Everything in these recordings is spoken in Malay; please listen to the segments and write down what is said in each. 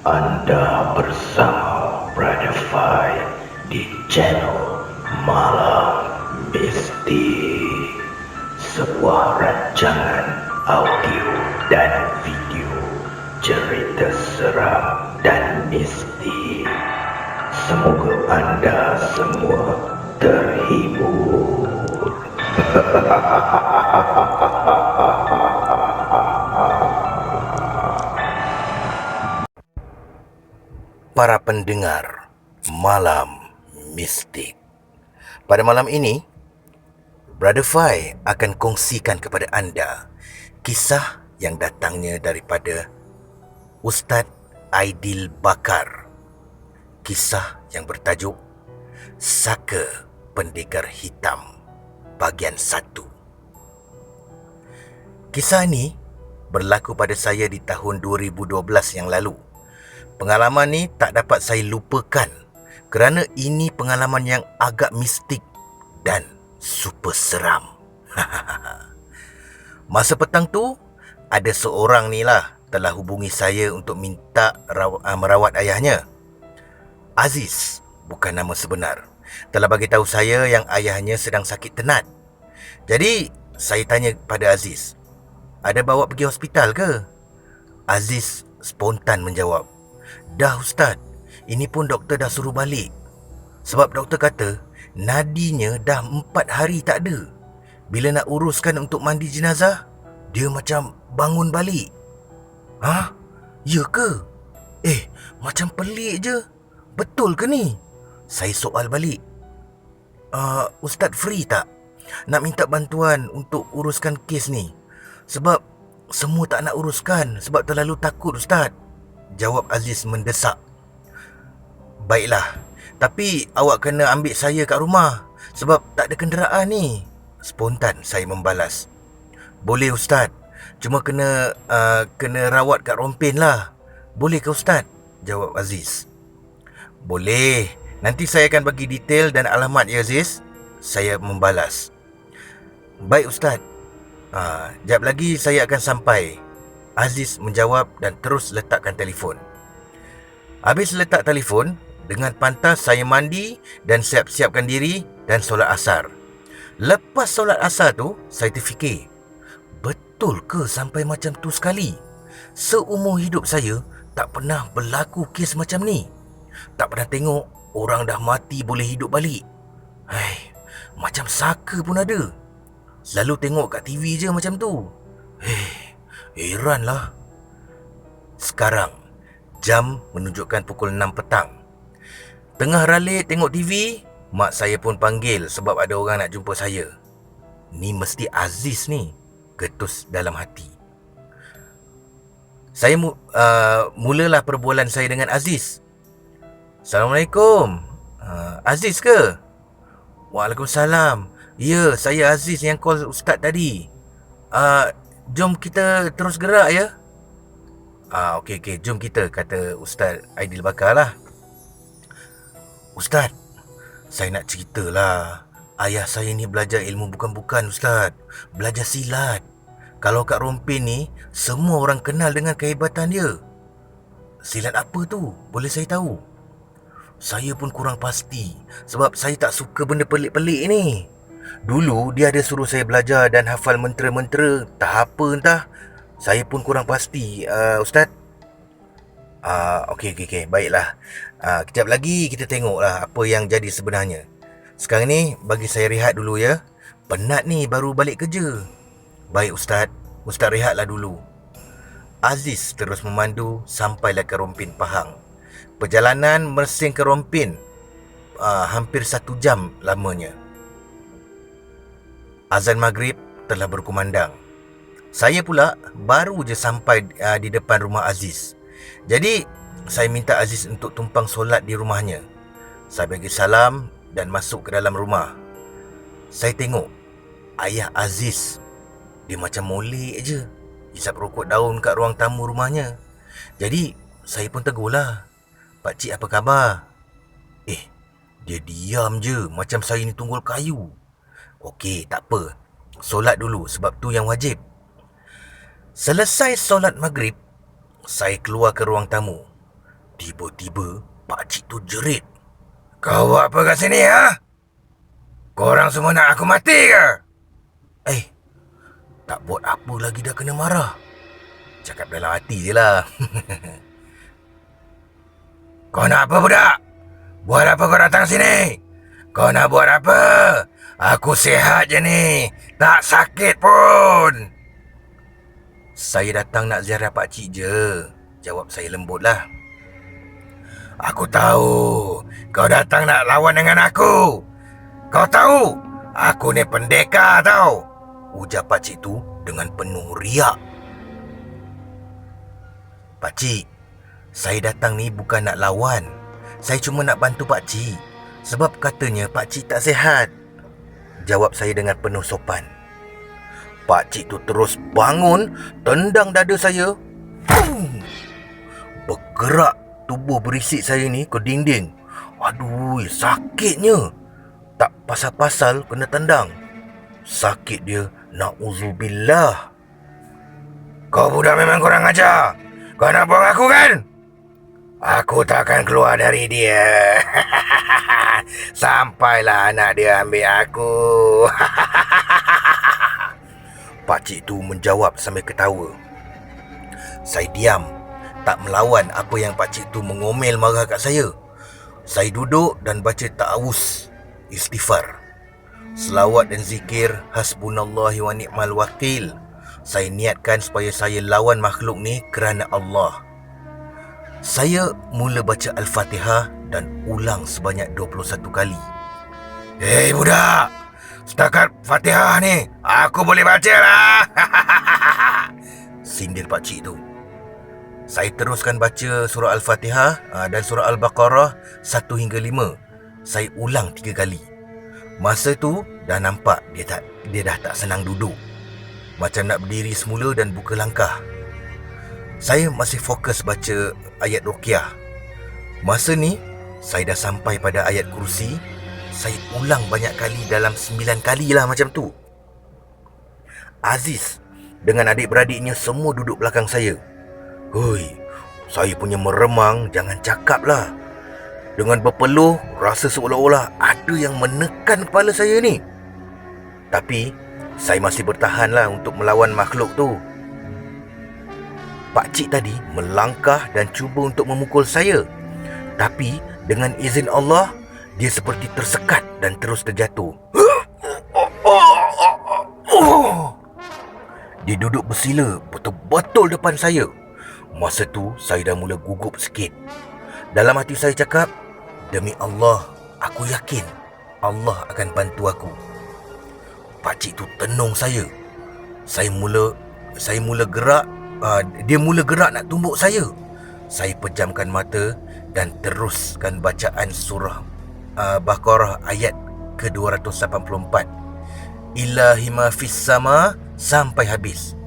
Anda bersama Brother Fai di channel Malam Mistik, sebuah rancangan audio dan video cerita seram dan mistik. Semoga anda semua terhibur. Para pendengar Malam Mistik, pada malam ini Brother Fai akan kongsikan kepada anda kisah yang datangnya daripada Ustaz Aidil Bakar. Kisah yang bertajuk Saka Pendekar Hitam bahagian 1. Kisah ini berlaku pada saya di tahun 2012 yang lalu. Pengalaman ni tak dapat saya lupakan kerana ini pengalaman yang agak mistik dan super seram. Masa petang tu, ada seorang ni lah telah hubungi saya untuk minta merawat ayahnya. Aziz, bukan nama sebenar, telah bagi tahu saya yang ayahnya sedang sakit tenat. Jadi, saya tanya pada Aziz, ada bawa pergi hospital ke? Aziz spontan menjawab, dah Ustaz, ini pun doktor dah suruh balik. Sebab doktor kata, nadinya dah 4 hari tak ada. Bila nak uruskan untuk mandi jenazah, dia macam bangun balik. Hah? Ya ke? Macam pelik je. Betul ke ni? Saya soal balik. Ustaz free tak? Nak minta bantuan untuk uruskan kes ni. Sebab semua tak nak uruskan sebab terlalu takut Ustaz. Jawab Aziz mendesak. Baiklah, tapi awak kena ambil saya kat rumah sebab tak ada kenderaan ni. Spontan saya membalas. Boleh Ustaz, cuma kena rawat kat Rompin lah. Boleh ke Ustaz? Jawab Aziz. Boleh, nanti saya akan bagi detail dan alamat ya Aziz. Saya membalas. Baik Ustaz, jap lagi saya akan sampai. Aziz menjawab dan terus letakkan telefon. Habis letak telefon, dengan pantas saya mandi dan siap-siapkan diri dan solat asar. Lepas solat asar tu, saya terfikir, betul ke sampai macam tu sekali? Seumur hidup saya tak pernah berlaku kes macam ni. Tak pernah tengok orang dah mati boleh hidup balik. Macam saka pun ada. Selalu tengok kat TV je macam tu. Heranlah. Sekarang jam menunjukkan pukul 6 petang. Tengah ralik tengok TV, mak saya pun panggil sebab ada orang nak jumpa saya. Ni mesti Aziz ni, getus dalam hati. Saya mulalah perbualan saya dengan Aziz. Assalamualaikum. Aziz ke? Waalaikumsalam. Ya, saya Aziz yang call Ustaz tadi. Jom kita terus gerak ya. Okey, jom kita, kata Ustaz Aidil Bakar lah. Ustaz, saya nak ceritalah. Ayah saya ni belajar ilmu bukan-bukan Ustaz. Belajar silat. Kalau kat Rompin ni, semua orang kenal dengan kehebatan dia. Silat apa tu? Boleh saya tahu? Saya pun kurang pasti sebab saya tak suka benda pelik-pelik ni. Dulu dia ada suruh saya belajar dan hafal mentera-mentera, tak apa entah. Saya pun kurang pasti, Ustaz. Okey, baiklah. Kejap lagi kita tengoklah apa yang jadi sebenarnya. Sekarang ni bagi saya rehat dulu ya. Penat ni baru balik kerja. Baik Ustaz, Ustaz rehatlah dulu. Aziz terus memandu sampailah ke Rompin Pahang. Perjalanan Mersing ke Rompin hampir 1 jam lamanya. Azan maghrib telah berkumandang. Saya pula baru je sampai di depan rumah Aziz. Jadi saya minta Aziz untuk tumpang solat di rumahnya. Saya bagi salam dan masuk ke dalam rumah. Saya tengok ayah Aziz, dia macam molek je, hisap rokok daun kat ruang tamu rumahnya. Jadi saya pun tegurlah, pakcik apa khabar? Dia diam je macam saya ni tunggul kayu. Okey, tak apa. Solat dulu sebab tu yang wajib. Selesai solat maghrib, saya keluar ke ruang tamu. Tiba-tiba pakcik tu jerit. Kau buat apa kat sini, ha? Korang semua nak aku mati ke? Eh, tak buat apa lagi dah kena marah. Cakap dalam hati je lah. Kau nak apa, budak? Buat apa kau datang sini? Kau nak buat apa? Aku sihat je ni. Tak sakit pun. Saya datang nak ziarah pakcik je. Jawab saya lembutlah. Aku tahu. Kau datang nak lawan dengan aku. Kau tahu? Aku ni pendekar tau. Ujar pakcik tu dengan penuh riak. Pakcik, saya datang ni bukan nak lawan. Saya cuma nak bantu pakcik. Sebab katanya pakcik tak sihat. Jawab saya dengan penuh sopan. Pakcik tu terus bangun, tendang dada saya. Bergerak tubuh berisik saya ni ke dinding. Aduh, sakitnya. Tak pasal-pasal kena tendang. Sakit dia, na'udzubillah. Kau budak memang kurang ajar. Kau nak buang aku kan? Aku takkan keluar dari dia. Sampailah anak dia ambil aku. Pakcik tu menjawab sambil ketawa. Saya diam, tak melawan apa yang pakcik tu mengomel marah kat saya. Saya duduk dan baca ta'awuz, istighfar, selawat dan zikir hasbunallahi wa ni'mal wakil. Saya niatkan supaya saya lawan makhluk ni kerana Allah. Saya mula baca Al-Fatihah dan ulang sebanyak 21 kali. Hei budak, setakat Fatihah ni aku boleh baca lah. Sindir pakcik tu. Saya teruskan baca surah Al-Fatihah dan surah Al-Baqarah 1 hingga 5. Saya ulang 3 kali. Masa tu dah nampak dia dah tak senang duduk. Macam nak berdiri semula dan buka langkah. Saya masih fokus baca ayat Ruqyah. Masa ni saya dah sampai pada ayat kursi. Saya ulang banyak kali, dalam 9 kali lah macam tu. Aziz dengan adik-beradiknya semua duduk belakang saya. Hoi, saya punya meremang jangan cakap lah. Dengan berpeluh, rasa seolah-olah ada yang menekan kepala saya ni. Tapi saya masih bertahan lah untuk melawan makhluk tu. Pakcik tadi melangkah dan cuba untuk memukul saya. Tapi dengan izin Allah, dia seperti tersekat dan terus terjatuh. Dia duduk bersila betul-betul depan saya. Masa tu saya dah mula gugup sikit. Dalam hati saya cakap, demi Allah, aku yakin Allah akan bantu aku. Pakcik tu tenung saya. Saya mula gerak. Dia mula gerak nak tumbuk saya. Saya pejamkan mata dan teruskan bacaan surah Baqarah ayat ke-284. Ilahi ma fis sama sampai habis.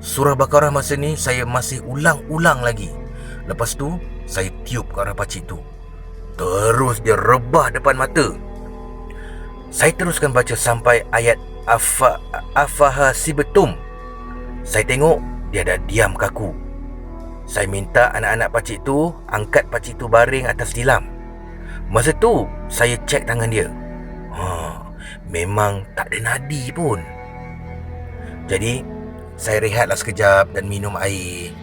Surah Baqarah masa ni saya masih ulang-ulang lagi. Lepas tu saya tiup ke arah pakcik tu. Terus dia rebah depan mata. Saya teruskan baca sampai ayat afahasibtum. Saya tengok dia dah diam kaku. Saya minta anak-anak pakcik tu angkat pakcik tu baring atas tilam. Masa tu saya cek tangan dia. Memang tak ada nadi pun. Jadi saya rehatlah sekejap dan minum air.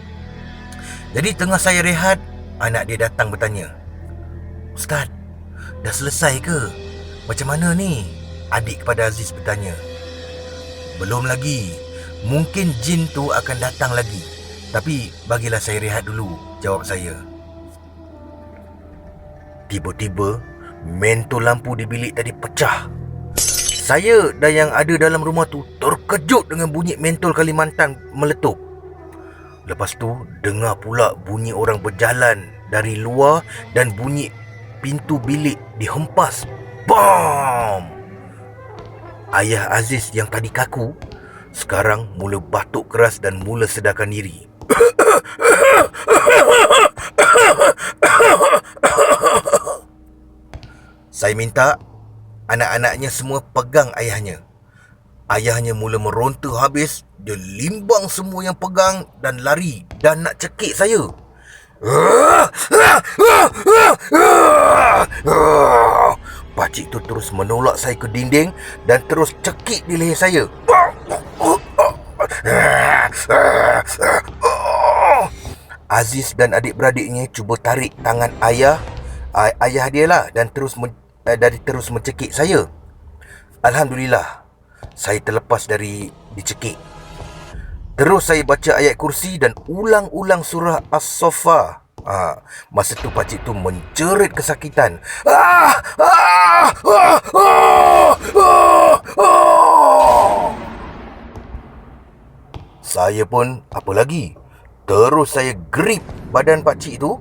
Jadi tengah saya rehat, anak dia datang bertanya, Ustaz, dah selesai ke? Macam mana ni? Adik kepada Aziz bertanya. Belum lagi. Mungkin jin tu akan datang lagi. Tapi bagilah saya rehat dulu, jawab saya. Tiba-tiba mentol lampu di bilik tadi pecah. Saya dan yang ada dalam rumah tu terkejut dengan bunyi mentol Kalimantan meletup. Lepas tu dengar pula bunyi orang berjalan dari luar dan bunyi pintu bilik dihempas. Bam! Ayah Aziz yang tadi kaku sekarang mula batuk keras dan mula sedarkan diri. Saya minta anak-anaknya semua pegang ayahnya. Ayahnya mula meronta habis. Dia limbang semua yang pegang dan lari dan nak cekik saya. terus menolak saya ke dinding dan terus cekik di leher saya. Aziz dan adik-beradiknya cuba tarik tangan ayah dia lah dan terus mencekik saya. Alhamdulillah, saya terlepas dari dicekik. Terus saya baca ayat kursi dan ulang-ulang surah As-Saffah. Masa tu pakcik tu menjerit kesakitan. Saya pun apa lagi? Terus saya grip badan pakcik tu.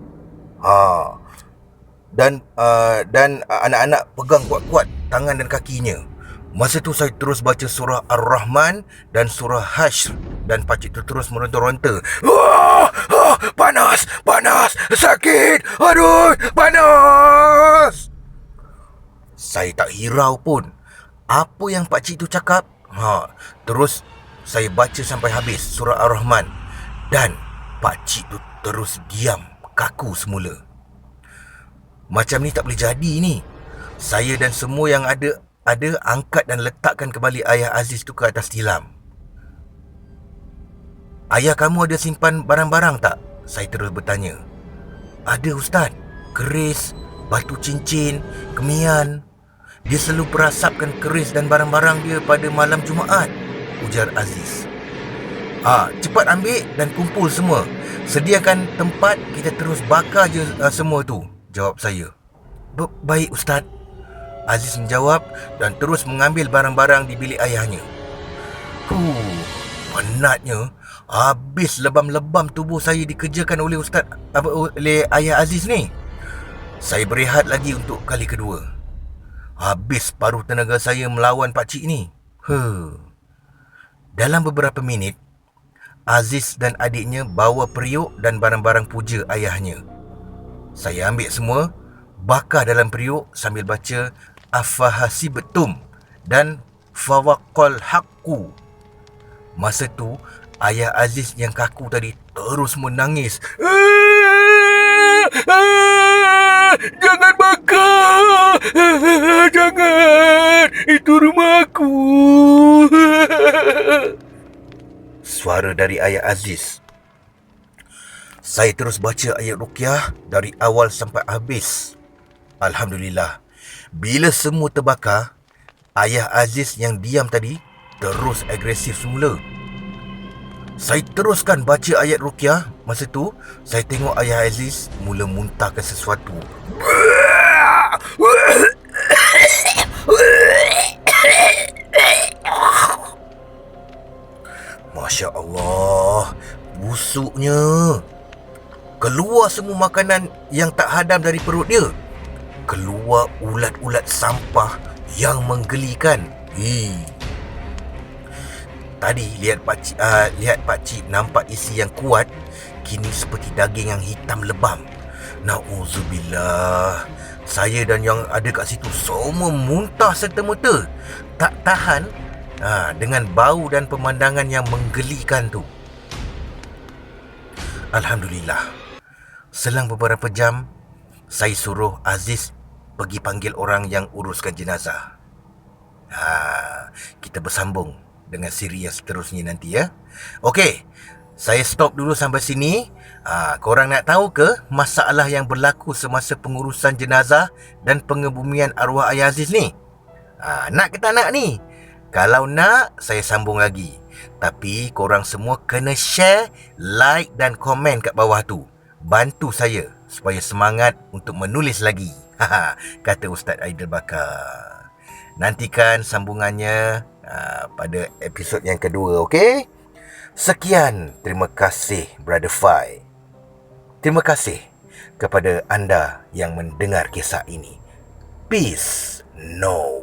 Dan anak-anak pegang kuat-kuat tangan dan kakinya. Masa tu saya terus baca surah Ar-Rahman dan surah Hashr dan pakcik tu terus meronta-ronta. Panas, sakit, aduh, panas. Saya tak hirau pun apa yang pakcik tu cakap. Terus saya baca sampai habis surah Ar-Rahman dan pakcik tu terus diam, kaku semula. Macam ni tak boleh jadi ni. Saya dan semua yang ada angkat dan letakkan kembali ayah Aziz tu ke atas tilam. Ayah kamu ada simpan barang-barang tak? Saya terus bertanya. Ada Ustaz. Keris, batu cincin, kemian. Dia selalu perasapkan keris dan barang-barang dia pada malam Jumaat, ujar Aziz. Cepat ambil dan kumpul semua. Sediakan tempat, kita terus bakar je semua tu, jawab saya. Baik Ustaz, Aziz menjawab dan terus mengambil barang-barang di bilik ayahnya. Penatnya, habis lebam-lebam tubuh saya dikerjakan oleh oleh ayah Aziz ni. Saya berehat lagi untuk kali kedua. Habis paruh tenaga saya melawan pakcik ni. Dalam beberapa minit, Aziz dan adiknya bawa periuk dan barang-barang puja ayahnya. Saya ambil semua, bakar dalam periuk sambil baca Afahasibtum dan Fawaqal Haqqu. Masa tu, ayah Aziz yang kaku tadi terus menangis. Jangan bakar! Jangan! Itu rumahku! Suara dari ayah Aziz. Saya terus baca ayat ruqyah dari awal sampai habis. Alhamdulillah, bila semua terbakar, ayah Aziz yang diam tadi terus agresif semula. Saya teruskan baca ayat ruqyah. Masa tu, saya tengok ayah Aziz mula muntahkan sesuatu. Masya Allah, busuknya. Keluar semua makanan yang tak hadam dari perut dia. Keluar ulat-ulat sampah yang menggelikan. Tadi lihat pakcik nampak isi yang kuat, kini seperti daging yang hitam lebam. Na'udzubillah. Saya dan yang ada kat situ semua muntah serta-merta. Tak tahan dengan bau dan pemandangan yang menggelikan tu. Alhamdulillah, selang beberapa jam, saya suruh Aziz pergi panggil orang yang uruskan jenazah. Kita bersambung dengan siri yang seterusnya nanti ya. Okey, saya stop dulu sampai sini. Korang nak tahu ke masalah yang berlaku semasa pengurusan jenazah dan pengebumian arwah ayah Aziz ni? Nak ke tak nak ni? Kalau nak, saya sambung lagi. Tapi korang semua kena share, like dan komen kat bawah tu. Bantu saya supaya semangat untuk menulis lagi. Kata Ustaz Aidil Bakar. Nantikan sambungannya pada episod yang kedua, okey? Sekian, terima kasih Brother Fai. Terima kasih kepada anda yang mendengar kisah ini. Peace. No.